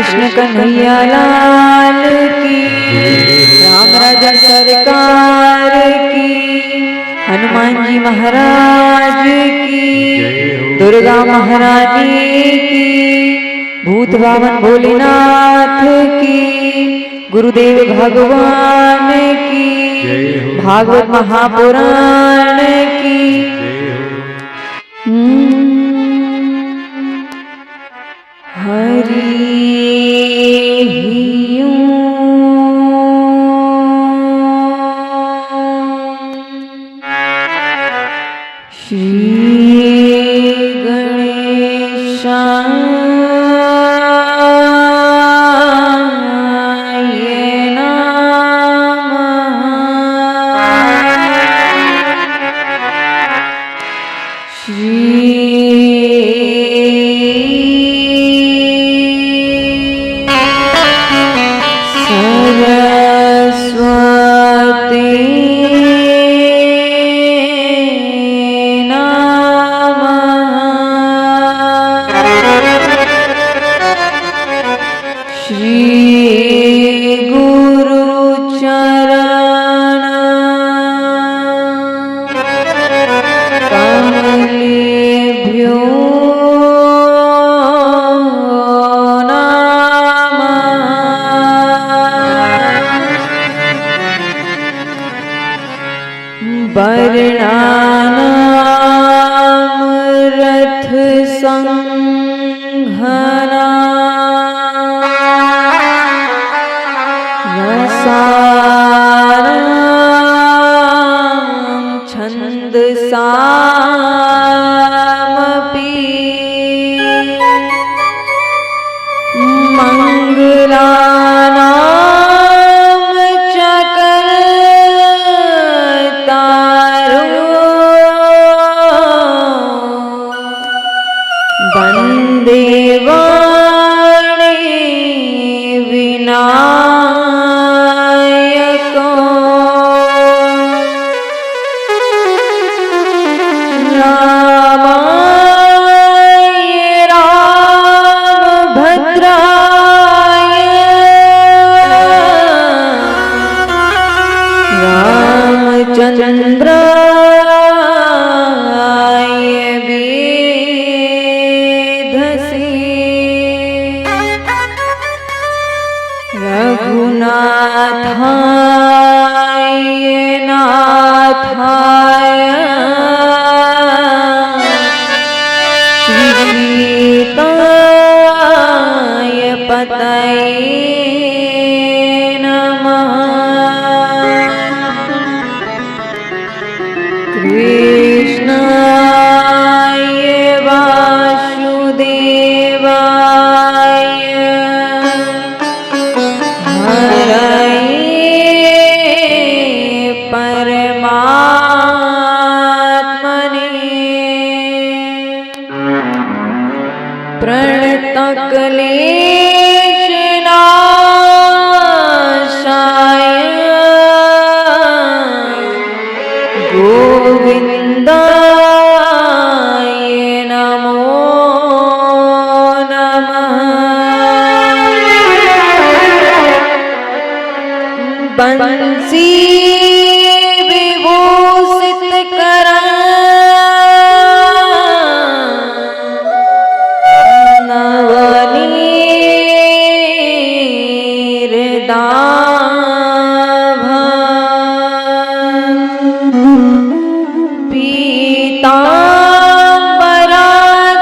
कृष्ण कन्हैया लाल की, राम राजा सरकार की, हनुमान जी महाराज की, दुर्गा महारानी की, भूत बामन भोलेनाथ की, गुरुदेव भगवान की, भागवत महापुराण की। हरि श्री गणेशाय रथ संघना रसानां छंद सामपि मंगलानां बंसी विभूषित करा नवनीर दाभा पीतांबरा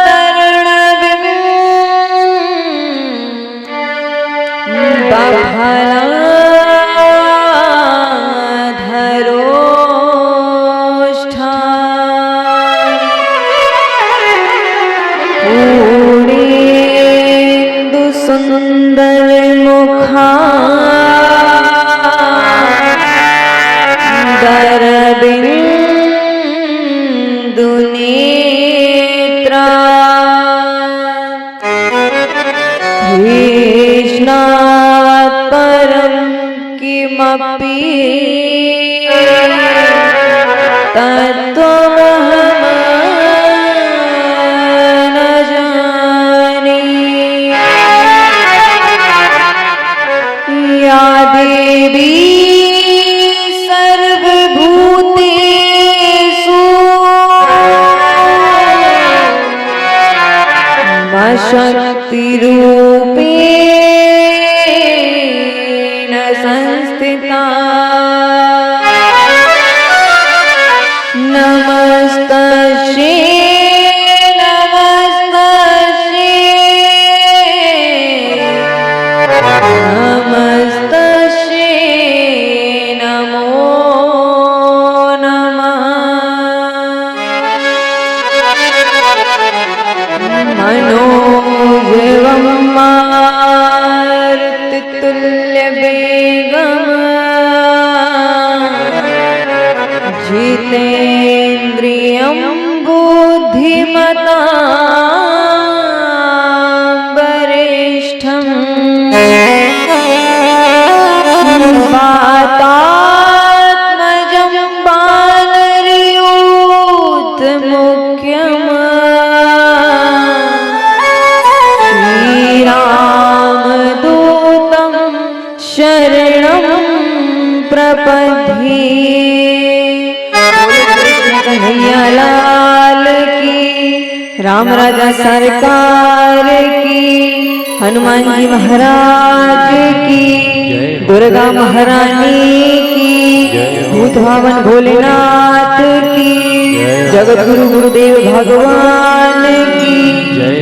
तरणबिंब बफला सुंदर मुखा दरबिंदु नेत्रा कृष्णात् परं किमपि तत्त्वमहं न जाने। शक्ति रूपेण संस्थिता नमस्तस्यै नमस्तस्यै नमो नमः मनोजवं मारुततुल्यवेगम् जितेन्द्रियं बुद्धिमतां वरिष्ठम् वातात्मजं वानरयूथमुख्यम् श्रीरामदूतं शरणं प्रपद्ये। कन्हैया लाल की, राम राजा सरकार की, हनुमान जी महाराज की, दुर्गा महारानी की, भूत भावन भोलेनाथ की, जगत गुरु गुरुदेव भगवान की,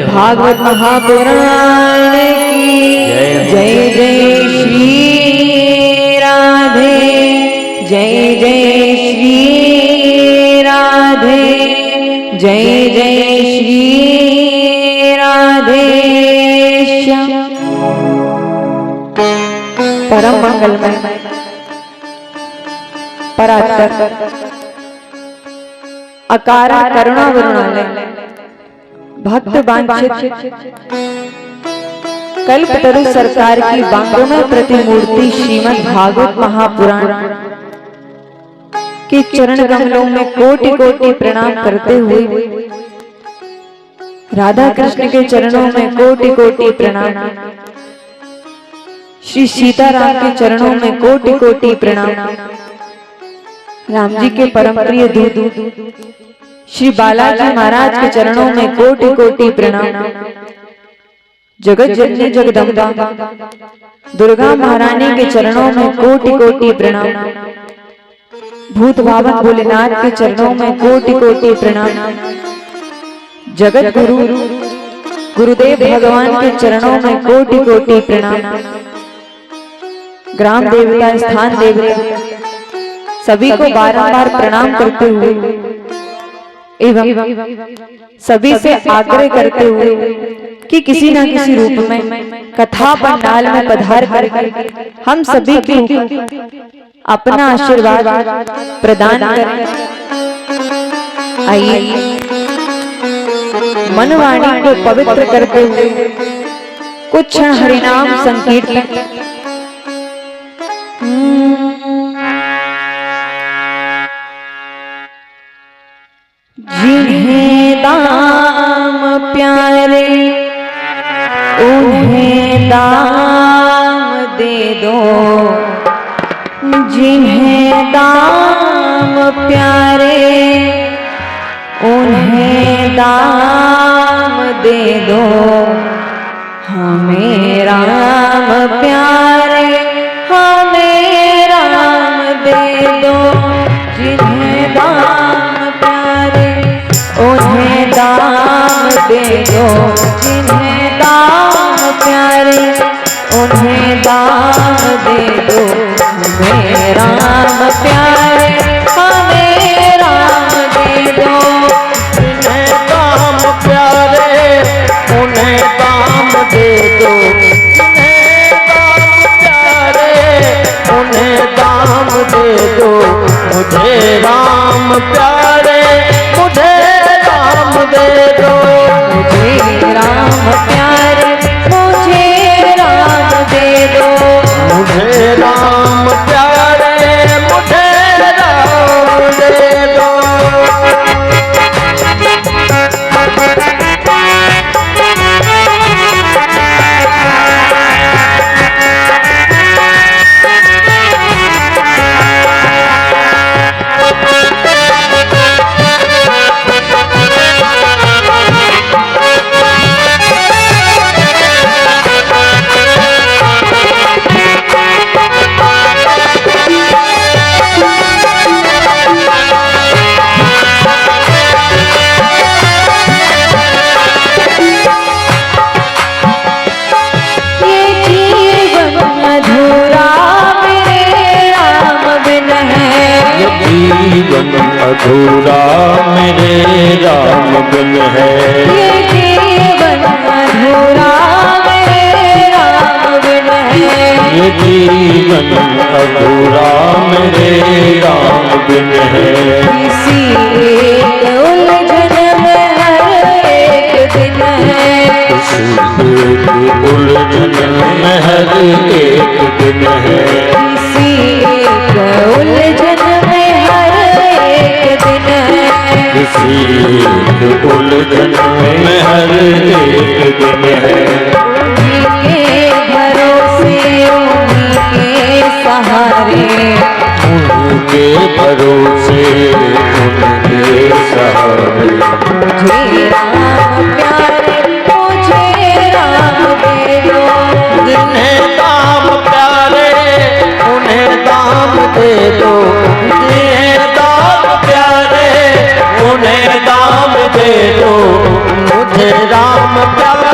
भागवत महापुराण की जय जय श्री राधे, जय जय श्री राधे, जय जय श्री राधे श्याम। परम मंगलमय परात्पर अकारण करुणा वरुणालय भक्त वांछित कल्पतरु सरकार की वांगमय प्रतिमूर्ति श्रीमद् भागवत महापुराण के चरण कमलों में कोटि कोटि प्रणाम करते हुए राधा कृष्ण के चरणों में कोटि कोटि प्रणाम, श्री सीताराम के चरणों में कोटि कोटि प्रणाम, राम जी के परम प्रिय दूत श्री बालाजी महाराज के चरणों में कोटि कोटि प्रणाम, जगत जननी जगदम्बा दुर्गा महारानी के चरणों में कोटि कोटि प्रणाम, भूत भावन भोलेनाथ के चरणों में कोटि कोटि प्रणाम, जगत गुरु गुरुदेव भगवान के चरणों में कोटि कोटि प्रणाम, ग्राम देवता स्थान देवता सभी को बारंबार प्रणाम करते हुए एवं सभी से आग्रह करते हुए कि किसी न किसी रूप में कथा पंडाल में पधार कर हम सभी को अपना आशीर्वाद प्रदान करें। आइए मनवाणी को पवित्र करते हुए कुछ क्षण हरिनाम संकीर्तन। जिन्हें दाम प्यारे उन्हें दाम दे दो, जिन्हें दाम प्यारे उन्हें दाम दे दो, हमें राम प्यारे हमें राम दे दो, जिन्हें दाम प्यारे उन्हें दाम दे दो, जिन्हें दाम प्यारे उन्हें दाम दे दो, हमें राम प्यारे हमें राम दे दो, जिन्हें दाम प्यारे उन्हें दाम दे दो, जिन्हें दाम प्यारे उन्हें दाम दे दो, मुझे राम प्यारे मुझे राम दे दो, मुझे राम प्यारे मुझे राम दे दो, मुझे राम प्यारे मुझे अधूरा मेरे राम बिन है। ये जीवन अधूरा मेरे राम बिन है। ये जीवन अधूरा मेरे राम बिन है। किसी एक उलझन में हर एक दिन है। किसी एक उलझन में हर एक दिन है। किसी एक उलझन में हर एक दिन है। किसी एक उलझन में हर एक दिन है। उन्हीं के भरोसे उन्हीं के सहारे। उनके भरोसे उनके सहारे। मुझे राम प्यारे मुझे राम दे दो। जिन्हें दाम प्यारे उन्हें दाम दे दो। जिन्हें दाम प्यारे उन्हें दाम दे दो। मुझे राम प्यारे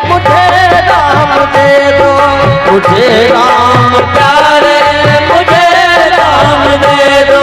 मुझे राम दे दो। मुझे राम प्यारे मुझे राम दे दो।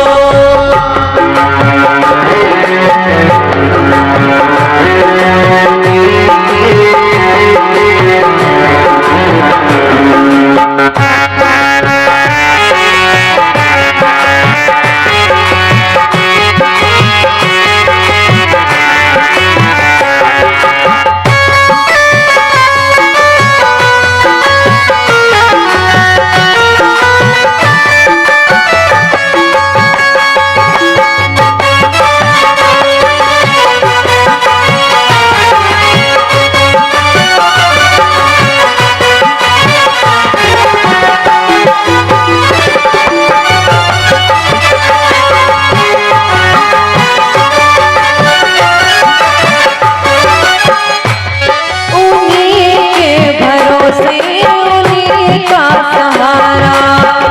उन्हीं के भरोसे उन्हीं का सहारा।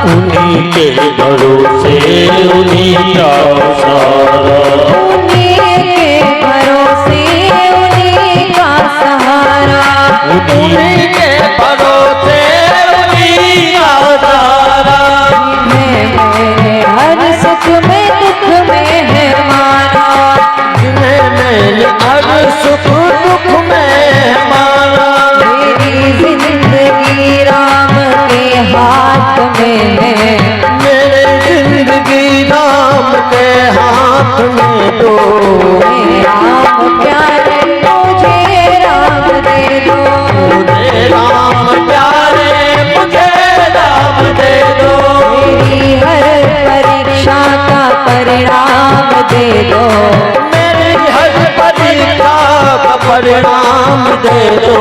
उन्हीं के भरोसे उन्हीं का सहारा। उन्हीं के भरोसे उन्हीं का सहारा। मैंने हर सुख में दुख में है माना। जिन्हें मैंने हर सुख दुख में माना। मेरी जिंदगी राम के हाथ में है। मेरे जिंदगी राम के हाथ में दो। राम प्यारे मुझे राम दे दो। मुझे राम प्यारे मुझे राम दे दो। मेरी हर परीक्षा का परिणाम दे दो। मेरी हर परीक्षा का परिणाम दे दो।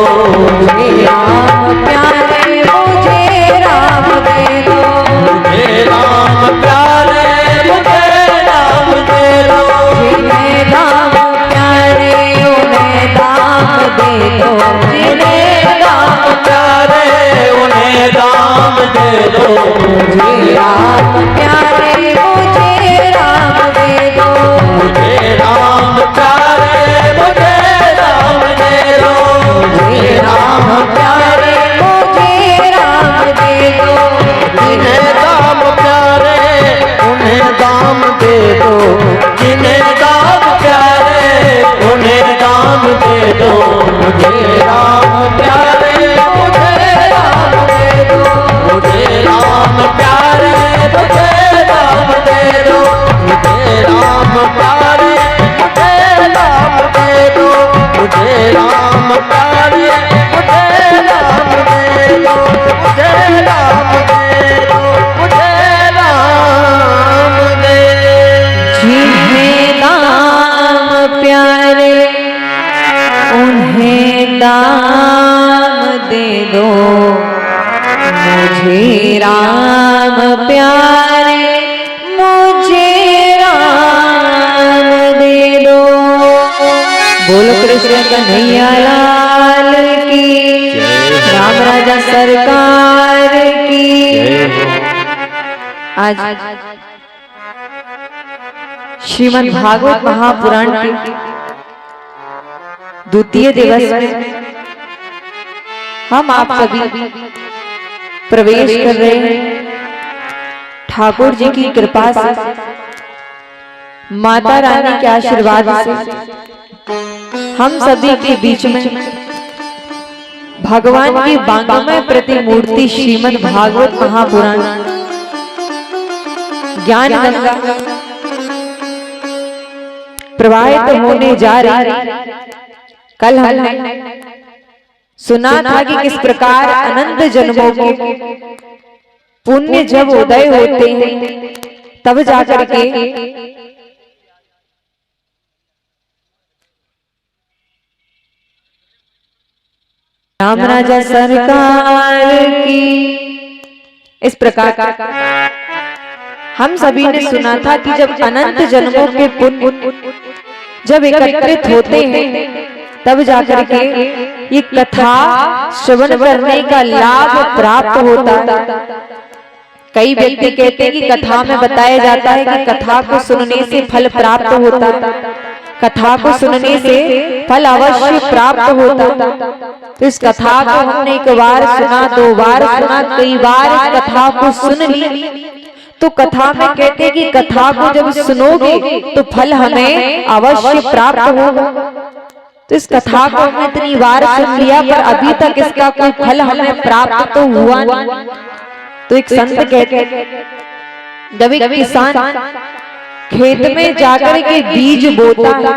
राम प्यारे मुझे राम दे दो। मुझे राम प्यारे मुझे राम दे दो। जिन्हें राम प्यारे उन्हें दाम दे दो। जिन्हें राम प्यारे उन्हें राम दे दो। मुझे राम प्यारे मुझे राम दे दो। मुझे राम प्यारे मुझे राम दे दो। मुझे राम प्यारे मुझे राम दे दो। जिन्हें राम प्यारे उन्हें दाम दे दो। जिन्हें राम प्यारे उन्हें दाम दे दो। मुझे राम प्यारे मुझे राम दे दो। मुझे राम प्यारे मुझे राम दे दो। मुझे राम प्यारे मुझे राम दे दो। मुझे राम प्यारे मुझे राम दे दो। मुझे राम दे दो। मुझे राम दे दो। जिन्हें दाम प्यारे उन्हें दाम दे दो। मुझे राम प्यारे मुझे राम दे दो। बोलो कृष्ण कन्हैया लाल की। राम राजा सरकार की। आज श्रीमद् भागवत महापुराण के द्वितीय दिवस में हम आप सभी प्रवेश कर रहे हैं ठाकुर जी की कृपा से माता रानी के आशीर्वाद से हम सभी के बीच में भगवान की वांगमय प्रतिमूर्ति श्रीमद् भागवत महापुराण ज्ञान गंगा प्रवाहित होने जा रही। कल हमने सुना था कि किस प्रकार अनंत जन्मों के पुण्य जब उदय होते हैं तब जाकर के राम राजा सरकार की। इस प्रकार हम सभी ने सुना था कि जब अनंत जन्मों के पुण्य जब एकत्रित होते हैं तब जाकर के ये कथा श्रवण करने का लाभ प्राप्त होता है। कई व्यक्ति कहते हैं कि कथा में बताया जाता है कि कथा को सुनने से फल प्राप्त होता है, कथा को सुनने से फल अवश्य प्राप्त होता। तो इस कथा को हमने एक बार सुना, दो बार सुना, कई बार इस कथा को सुन ली। तो कथा में कहते हैं कि कथा को जब सुनोगे तो फल हमें अवश्य प्राप्त होगा। तो इस कथा को हमने इतनी बार सुन लिया पर अभी तक इसका कोई फल हमें प्राप्त तो हुआ नहीं। तो एक संत कहते जब एक किसान खेत में जाकर के बीज बोता है,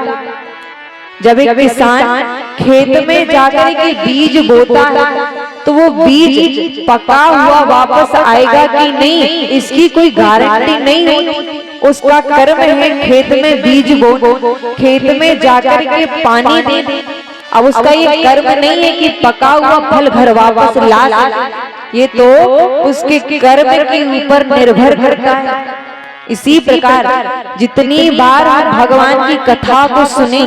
जब एक किसान खेत में जाकर के बीज बोता है तो वो बीज पका हुआ वापस आएगा कि नहीं इसकी कोई गारंटी नहीं होती। उसका कर्म है खेत में बीज बो, खेत में जाकर के पानी दे। अब उसका ये कर्म नहीं है कि पका हुआ फल घर वापस ला, ये तो उसके कर्म के ऊपर निर्भर करता है। इसी प्रकार जितनी बार हम भगवान की कथा को सुने,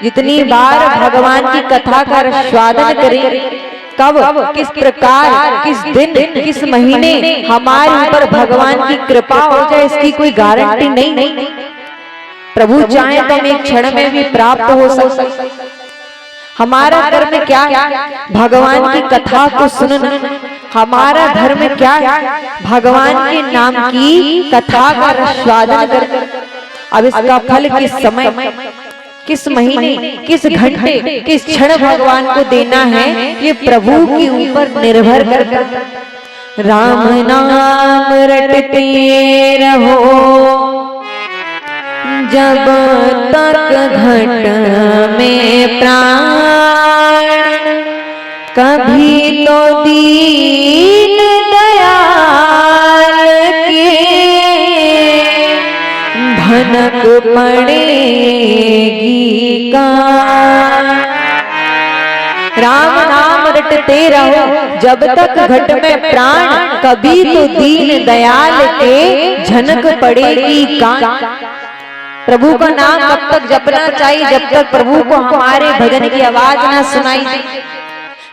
जितनी बार भगवान की कथा का आस्वादन करें, कब किस प्रकार किस दिन किस महीने हमारे ऊपर भगवान की कृपा हो जाए इसकी कोई गारंटी नहीं। प्रभु चाहे तो हम एक क्षण में भी प्राप्त हो सकते। हमारा धर्म क्या है? भगवान की कथा को सुनना। हमारा धर्म क्या है? भगवान के नाम की कथा का आस्वादन करना। अब इसका फल किस समय, किस महीने, किस घंटे, किस क्षण भगवान को देना है ये प्रभु के ऊपर निर्भर करता है। राम नाम रटते रहो जब तक घट में प्राण, कभी तो दीन दयाल के भनक पड़ेगी का। राम नाम रटते रहो जब तक घट में प्राण, कभी तो दीन दयाल के झनक पड़ेगी का। प्रभु का नाम कब तक जपना चाहिए? जब तक प्रभु को हमारे भजन की आवाज ना सुनाई दे।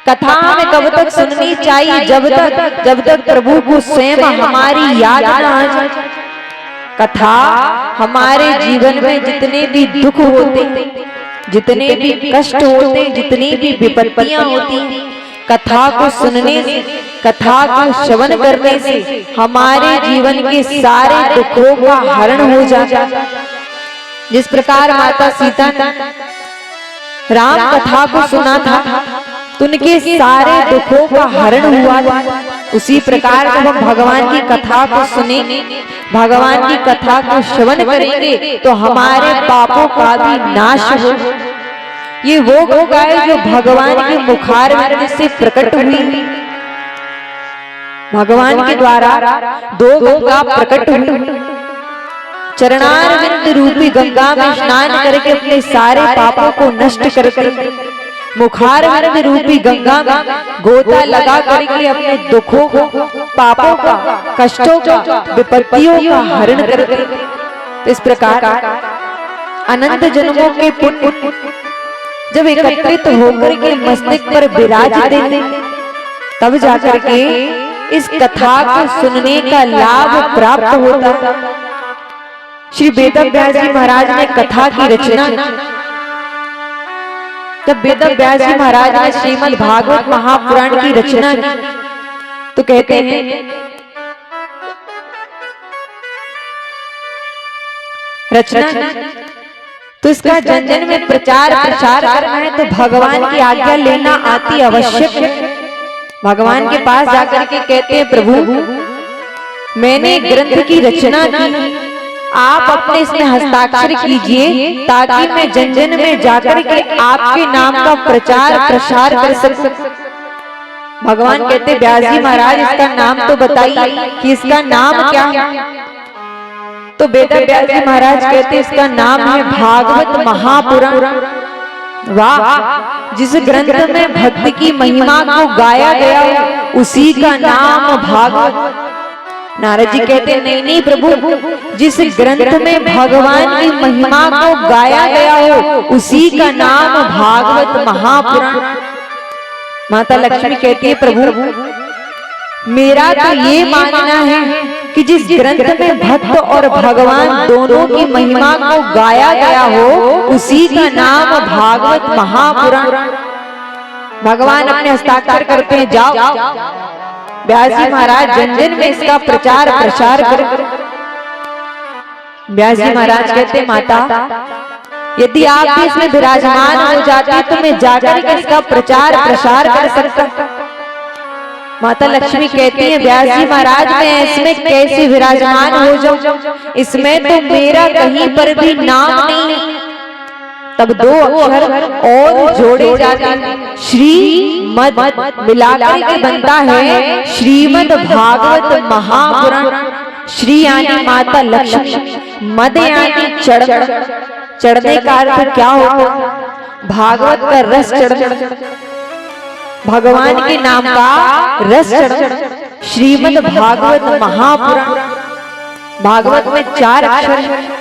कथा हमें कब तक सुननी चाहिए? जब तक प्रभु को स्वयं हमारी याद ना आ जाए। कथा हमारे जीवन में जितने भी दुख होते, जितने भी कष्ट होते, जितनी भी विपत्तियां होती, कथा को सुनने से, कथा को श्रवण करने से हमारे जीवन के सारे दुखों का हरण हो जाता। जिस प्रकार माता सीता ने राम कथा को सुना था तो उनके सारे दुखों का हरण हुआ था। उसी प्रकार जब हम भगवान की कथा को सुने, भगवान की कथा को श्रवण करेंगे तो हमारे पापों का भी नाश हो। ये वो गंगा है जो भगवान के मुखारविंद से प्रकट हुई। भगवान के द्वारा दो गंगा प्रकट हुई। चरणारविंद रूपी गंगा में स्नान करके अपने सारे पापों को नष्ट करके, मुखारविंद रूपी गंगा में गोता लगा करके अपने दुखों को, पापों का, कष्टों का, विपत्तियों का हरण करके। इस प्रकार अनंत जन्मों के पुण्य जब एकत्रित होकर के मस्तक पर विराज देते तब जाकर के इस कथा को सुनने का लाभ प्राप्त होता। श्री वेदव्यास जी महाराज ने कथा की रचना, जब वेदव्यास जी महाराज ने श्रीमद् भागवत महापुराण की रचना की तो कहते हैं रचना, तो इसका जन जन में प्रचार प्रसार करना है तो भगवान की आज्ञा लेना अति आवश्यक है। भगवान के पास जाकर के कहते हैं, प्रभु मैंने ग्रंथ की रचना की, आप अपने इसमें हस्ताक्षर कीजिए ताकि मैं जन जन में जाकर के आपके नाम का प्रचार प्रसार कर सकूं। भगवान कहते, व्यास जी महाराज इसका नाम तो बताइए कि इसका नाम क्या है। तो बेटा व्यास जी महाराज कहते इसका नाम है भागवत महापुराण। वाह, जिस ग्रंथ में भक्ति की महिमा को गाया गया उसी का नाम भागवत। नारद जी कहते नहीं नहीं प्रभु, जिस ग्रंथ में भगवान की महिमा को गाया गया हो उसी का नाम भागवत महापुराण। माता लक्ष्मी कहती है, प्रभु मेरा तो ये मानना है कि जिस ग्रंथ में भक्त और भगवान दोनों की महिमा को गाया गया हो उसी का नाम भागवत महापुराण। भगवान अपने हस्ताक्षर करते हैं, जाओ व्यास जी महाराज जन जन में इसका प्रचार प्रसार करें। व्यास जी महाराज कहते, माता यदि आप भी इसमें विराजमान हो जाते तो मैं जाकर के इसका प्रचार प्रसार कर सकता। माता लक्ष्मी कहती है, व्यास जी महाराज मैं इसमें कैसे विराजमान हो जाऊं, इसमें तो मेरा कहीं पर भी नाम नहीं। तब दो अक्षर और जोड़े जाते हैं, श्रीमद मिलाकर के बनता है श्रीमद भागवत महापुराण। श्री यानी माता लक्ष्मी, मद यानी चढ़ने का अर्थ क्या होगा, भागवत का रस चढ़ना, भगवान के नाम का रस चढ़ना। श्रीमद भागवत महापुराण। भागवत में 4 अक्षर है।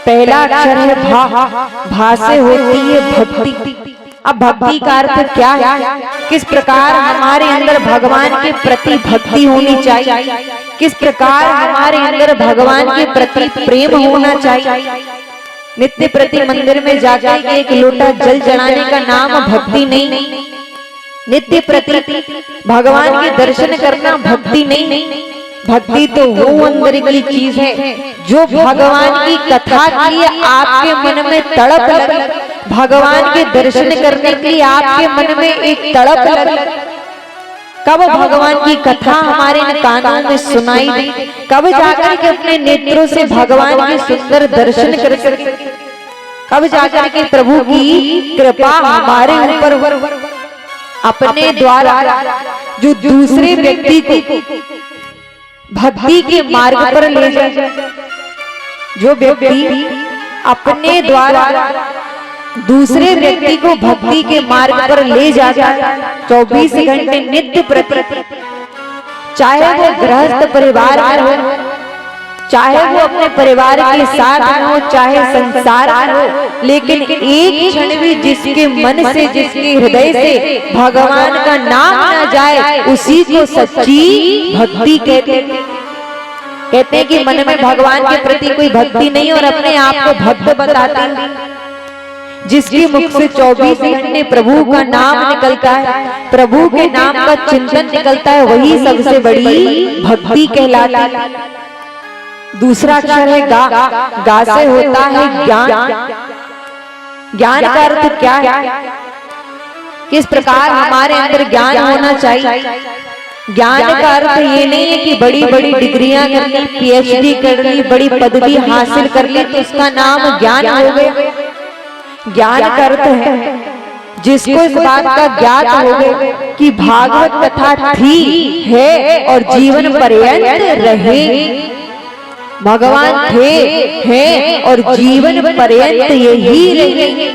पहला अक्षर है भा, भा से होती है भक्ति। अब भक्ति का अर्थ क्या है, किस प्रकार हमारे अंदर भगवान के प्रति भक्ति होनी चाहिए, किस प्रकार हमारे अंदर भगवान के प्रति प्रेम होना चाहिए। नित्य प्रति मंदिर में जाकर एक लोटा जल चढ़ाने का नाम भक्ति नहीं। नित्य प्रति भगवान के दर्शन करना भक्ति नहीं। भक्ति तो वो अंदर की चीज है जो भगवान की कथा के लिए आपके मन में तड़प लगे, भगवान के दर्शन करने के लिए आपके मन में एक तड़प लगे। कब भगवान की कथा हमारे कानों में सुनाई दे, कब जाकर के अपने नेत्रों से भगवान के सुंदर दर्शन कर सके, कब जाकर के प्रभु की कृपा हमारे ऊपर अपने द्वारा जो दूसरे व्यक्ति को भक्ति के मार्ग पर ले जाए। जो व्यक्ति अपने द्वारा दूसरे व्यक्ति को भक्ति के मार्ग पर ले जाता है 24 घंटे नित्य प्रति, चाहे वो गृहस्थ परिवार में हो, चाहे वो अपने परिवार के साथ हो, चाहे संसार में हो, लेकिन एक क्षण भी जिसके मन से, जिसके हृदय से भगवान का नाम ना जाए उसी को सच्ची भक्ति कहते हैं कि मन में भगवान के प्रति कोई भक्ति नहीं और अपने आप को भक्त बताते हैं। जिसके मुख से 24 घंटे प्रभु का नाम निकलता है, प्रभु के नाम का चिंतन निकलता है, वही सबसे बड़ी भक्ति कहलाती है। दूसरा अक्षर है गा। गा से होता है ज्ञान। ज्ञान का अर्थ क्या है, किस प्रकार हमारे अंदर ज्ञान होना चाहिए। ज्ञान का अर्थ ये नहीं है कि बड़ी बड़ी डिग्रियां कर ली, PhD कर ली, बड़ी पदवी हासिल कर ली तो उसका नाम ज्ञान हो गया। ज्ञान का अर्थ है जिसको इस बात का ज्ञात हो गया कि भागवत कथा थी, है और जीवन पर्यंत रहेगी। भगवान थे, हैं और जीवन पर्यंत यही रहेंगे।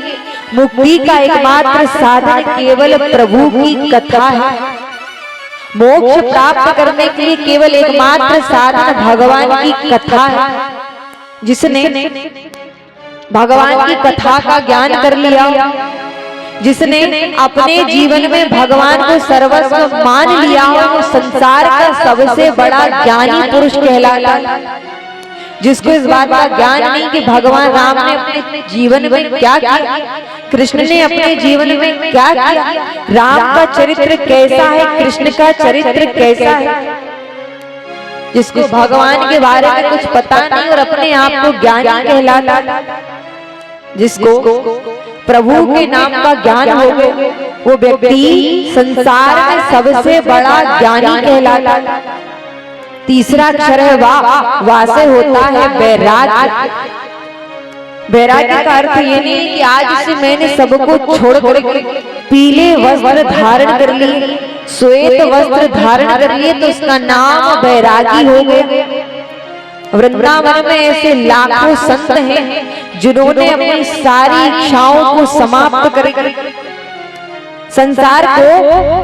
मुक्ति का एकमात्र साधन केवल प्रभु की कथा है। मोक्ष प्राप्त करने के लिए केवल एकमात्र साधन भगवान की कथा है। जिसने भगवान की कथा का ज्ञान कर लिया, जिसने अपने जीवन में भगवान को सर्वस्व मान लिया, वो संसार का सबसे बड़ा ज्ञानी पुरुष कहलाता है। जिसको इस बात का ज्ञान नहीं कि भगवान राम ने अपने जीवन में क्या किया, कृष्ण ने अपने जीवन में क्या किया, राम का चरित्र कैसा है, कृष्ण का चरित्र कैसा है, जिसको भगवान के बारे में कुछ पता नहीं और अपने आप को ज्ञानी कहलाता, जिसको प्रभु के नाम का ज्ञान हो गया, वो व्यक्ति संसार में सबसे बड़ा ज्ञानी कहलाता। तीसरा अक्षर है वा, वा से होता है वैराग्य। वैराग्य का अर्थ ये नहीं कि आज से मैंने सबको छोड़ कर पीले वस्त्र धारण कर लिए, श्वेत वस्त्र धारण कर लिए तो उसका नाम वैरागी हो गया। वृंदावन में ऐसे लाखों संत हैं जिन्होंने अपनी सारी इच्छाओं को समाप्त करके, संसार को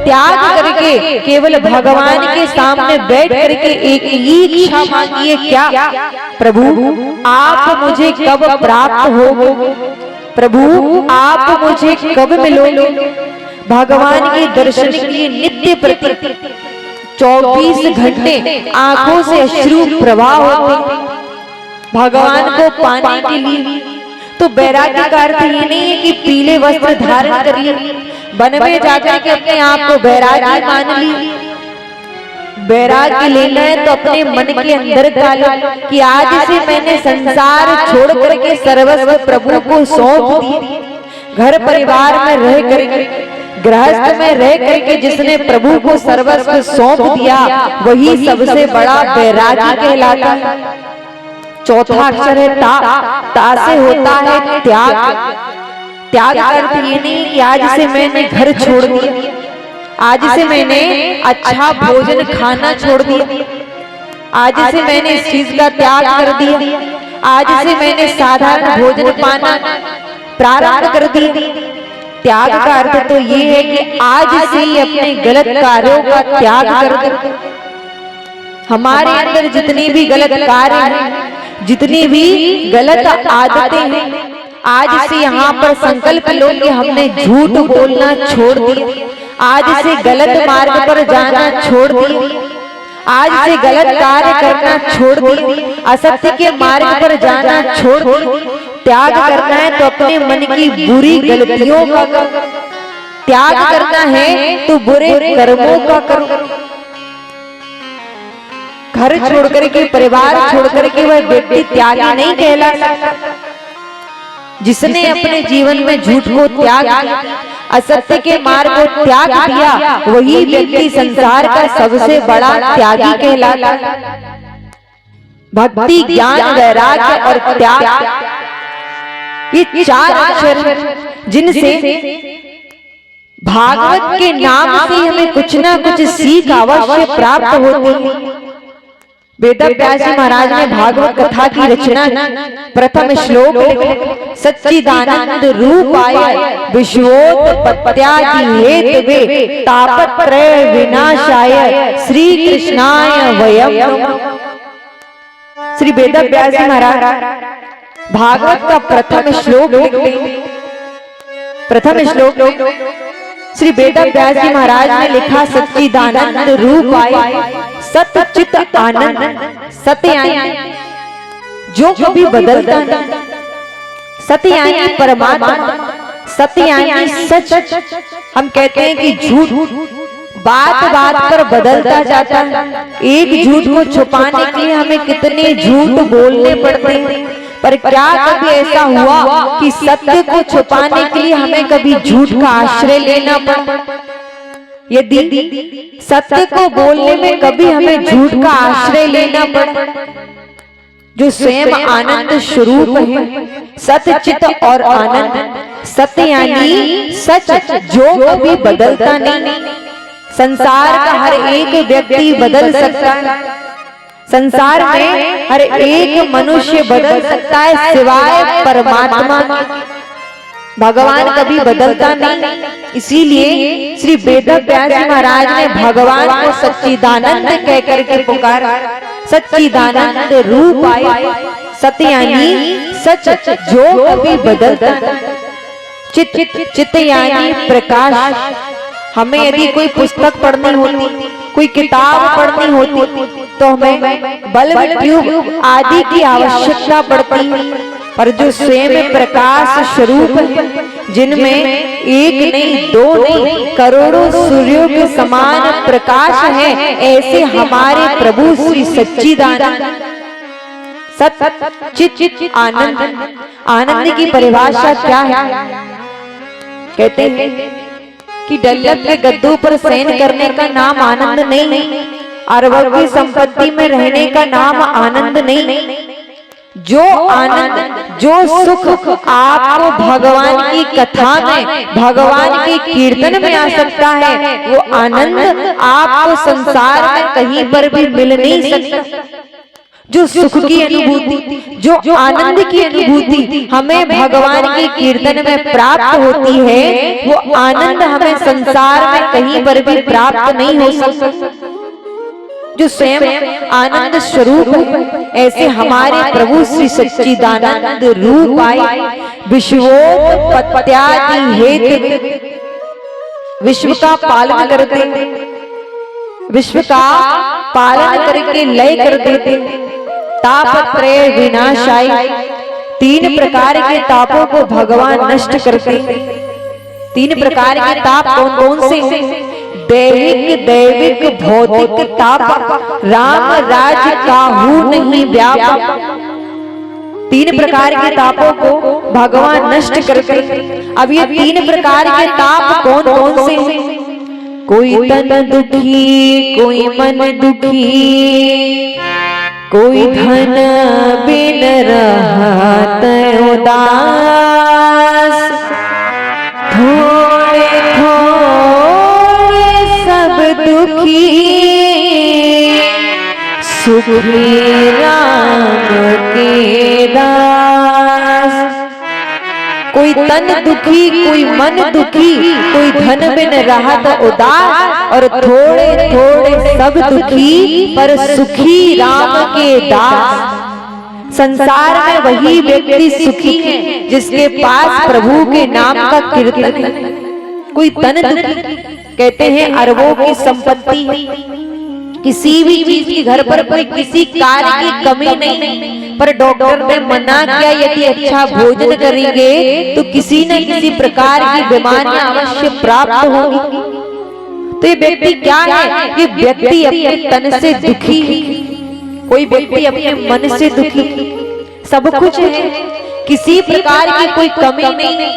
त्याग करके केवल भगवान के सामने बैठ करके एक ही इच्छा मांगी है, क्या? प्रभु आप मुझे कब प्राप्त होगे, प्रभु आप मुझे कब मिलोगे। भगवान के दर्शन के लिए नित्य प्रति 24 घंटे आंखों से अश्रु प्रवाह होते भगवान को पाने के लिए। तो वैराग्य का अर्थ ये नहीं है कि पीले वस्त्र धारण कर लिए, वन में जाकर के अपने आप को वैराग्य मान ली। वैराग्य लेना है तो अपने मन के अंदर का लो कि आज से मैंने संसार छोड़ करके सर्वस्व प्रभु को सौंप दिया। घर परिवार में रह करके, गृहस्थ में रह करके जिसने प्रभु को सर्वस्व सौंप दिया वही सबसे बड़ा वैरागी कहलाता है। चौथा अक्षर है ता, ता से होता है त्याग। त्याग का अर्थ ये नहीं कि आज से मैंने घर छोड़ दिया, आज से मैंने अच्छा भोजन खाना छोड़ दिया, आज से मैंने इस चीज का त्याग कर दिया, आज से मैंने साधारण भोजन पाना प्रारंभ कर दिया। त्याग का अर्थ तो ये है कि आज से ही अपने गलत कार्यों का त्याग कर दो। हमारे अंदर जितनी भी गलत कार्य हैं, जितनी भी गलत आदतें हैं, आज से यहाँ पर संकल्प लो कि हमने झूठ बोलना छोड़ दिया, आज से गलत मार्ग पर जाना छोड़ दिया, आज से गलत कार्य करना छोड़ दिया, असत्य के मार्ग पर जाना छोड़ दिया। त्याग करना है तो अपने मन की बुरी गलतियों का करो, त्याग करना है तो बुरे कर्मों का करो। घर छोड़ करके, परिवार छोड़ करके वह व्यक्ति त्यागी नहीं कहला सकता। जिसने अपने जीवन में झूठ को त्याग किया, असत्य के मार्ग को त्याग दिया, वही व्यक्ति संसार का सबसे बड़ा त्यागी कहलाता। भक्ति, ज्ञान, वैराग्य और त्याग, ये चार अक्षर जिनसे भागवत के नाम से हमें कुछ ना कुछ सीख अवश्य प्राप्त होती है। वेदव्यास जी महाराज ने भागवत कथा की रचना प्रथम श्लोक सच्चिदानंद रूपाय विश्वोत्पत्त्यादि हेतवे तापत्रय विनाशाय श्री कृष्णाय वयम् नमः। श्री वेदव्यास जी महाराज भागवत का प्रथम श्लोक लिखते हैं। प्रथम श्लोक श्री वेदव्यास जी महाराज ने लिखा सच्चिदानंद रूपाय सत चित आनंद। सत्य यानी जो कभी बदलता नहीं, सत्य यानी परमात्मा, सत्य यानी सच। हम कहते हैं कि झूठ बात बात पर बदलता जाता है। एक झूठ को छुपाने के लिए हमें कितने झूठ बोलने पड़ते हैं, पर क्या कभी ऐसा हुआ कि सत्य को छुपाने के लिए हमें कभी झूठ का आश्रय लेना पड़ा? यदि सत्य को बोलने में कभी हमें झूठ का आश्रय लेना पड़ा, जो स्वयं आनंद स्वरूप है, सत्य चित और आनंद, सत्य यानी सच जो कभी बदलता नहीं। संसार का हर एक व्यक्ति बदल सकता है, संसार में हर एक मनुष्य बदल सकता है सिवाय परमात्मा के। भगवान कभी बदलता नहीं। इसीलिए श्री वेदव्यास जी महाराज ने भगवान को सच्चिदानंद कह करके पुकारा। सच्चिदानंद रूप आए, सत्य यानी सच जो कभी बदलता नहीं। चित, चित यानी प्रकाश। हमें यदि कोई पुस्तक पढ़नी होती, कोई किताब पढ़नी होती, तो हमें बल्ब, ट्यूब आदि की आवश्यकता पड़ती है। पर जो स्वयं प्रकाश स्वरूप है, जिनमें एक नहीं दो नहीं करोड़ों सूर्यों के समान प्रकाश है, ऐसे हमारे प्रभु श्री सच्चिदानंद सत चित आनंद। आनंद की परिभाषा क्या है? कहते हैं कि डल्लक के गद्दों पर शयन करने का नाम आनंद नहीं, अरबों की संपत्ति में रहने का नाम आनंद नहीं। जो आनंद, जो सुख आपको भगवान की कथा में, भगवान के कीर्तन में आ सकता है, वो आनंद आपको संसार में कहीं पर भी मिल नहीं सकता। जो सुख की अनुभूति, जो आनंद की अनुभूति हमें भगवान के कीर्तन में प्राप्त होती है, वो आनंद हमें संसार में कहीं पर भी प्राप्त नहीं हो सकता। जो स्वयं आनंद स्वरूप है, ऐसे हमारे प्रभु श्री सच्चिदानंद रूप आए विश्वोत्पत्त्यादि हेतु, विश्व का पालन करते, विश्व का पालन करके लय कर देते, तापत्रय विनाशाय, 3 प्रकार के तापों को भगवान नष्ट करते। 3 प्रकार के ताप कौन कौन से? दैविक, दैविक, भौतिक ताप राम राज्य काहू नहीं व्यापक। 3 प्रकार के तापों को भगवान नष्ट करते। अब ये 3 प्रकार के ताप कौन कौन से हैं? कोई तन दुखी, कोई मन दुखी, कोई धन बिन रहत उदास, थोड़े थोड़े सब दुखी, सुखी राम के दास। कोई तन दुखी, कोई मन दुखी, कोई धन बिन रहत उदास, और थोड़े थोड़े सब दुखी पर सुखी राम के दास। संसार में वही व्यक्ति सुखी है जिसके पास प्रभु के नाम का कीर्तन है। कोई तन दुखी, कहते हैं अरबों की संपत्ति है, किसी भी चीज की घर पर कोई किसी कार्य की कमी नहीं, पर डॉक्टर ने मना किया यदि अच्छा भोजन करेंगे तो किसी न किसी प्रकार की बीमारियां अवश्य प्राप्त होंगी। तो ये व्यक्ति क्या है? ये व्यक्ति अपने तन से दुखी है, कोई व्यक्ति अपने मन से दुखी, सब कुछ है, किसी प्रकार की कोई कमी नहीं,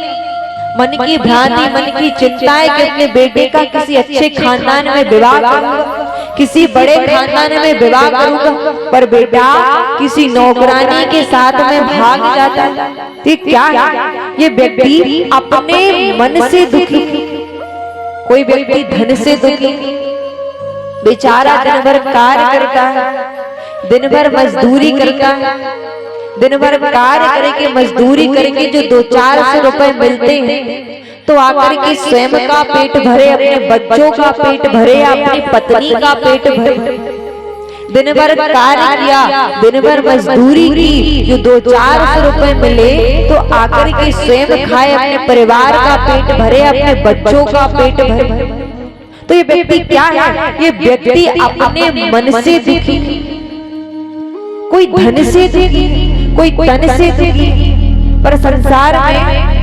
मन की भ्रांति, मन की चिंता है कि अपने बेटे का किसी अच्छे खानदान में विवाह करूंगा, किसी बड़े खानदान में विवाह करूंगा, पर बेटा किसी नौकरानी के साथ में भाग जाता है। तो क्या है? ये व्यक्ति अपने मन से दुखी। कोई व्यक्ति धन से दुखी, बेचारा दिन भर कार्य करता है, दिन भर मजदूरी करता है, दिन भर कार्य करके मजदूरी करके जो 200-400 रुपए मिलते हैं, तो आकर के स्वयं का पेट भरे, अपने बच्चों का पेट भरे, अपनी पत्नी का पेट भरे, दिन भर कार्य किया, दिन भर मजदूरी की, जो 200-400 रुपए मिले तो आकर के स्वयं खाए, अपने परिवार का पेट भरे, अपने बच्चों का पेट भरे। तो ये व्यक्ति क्या है? ये व्यक्ति अपने मन से दुखी, कोई धन से दुखी, कोई तन से दुखी, पर संसार में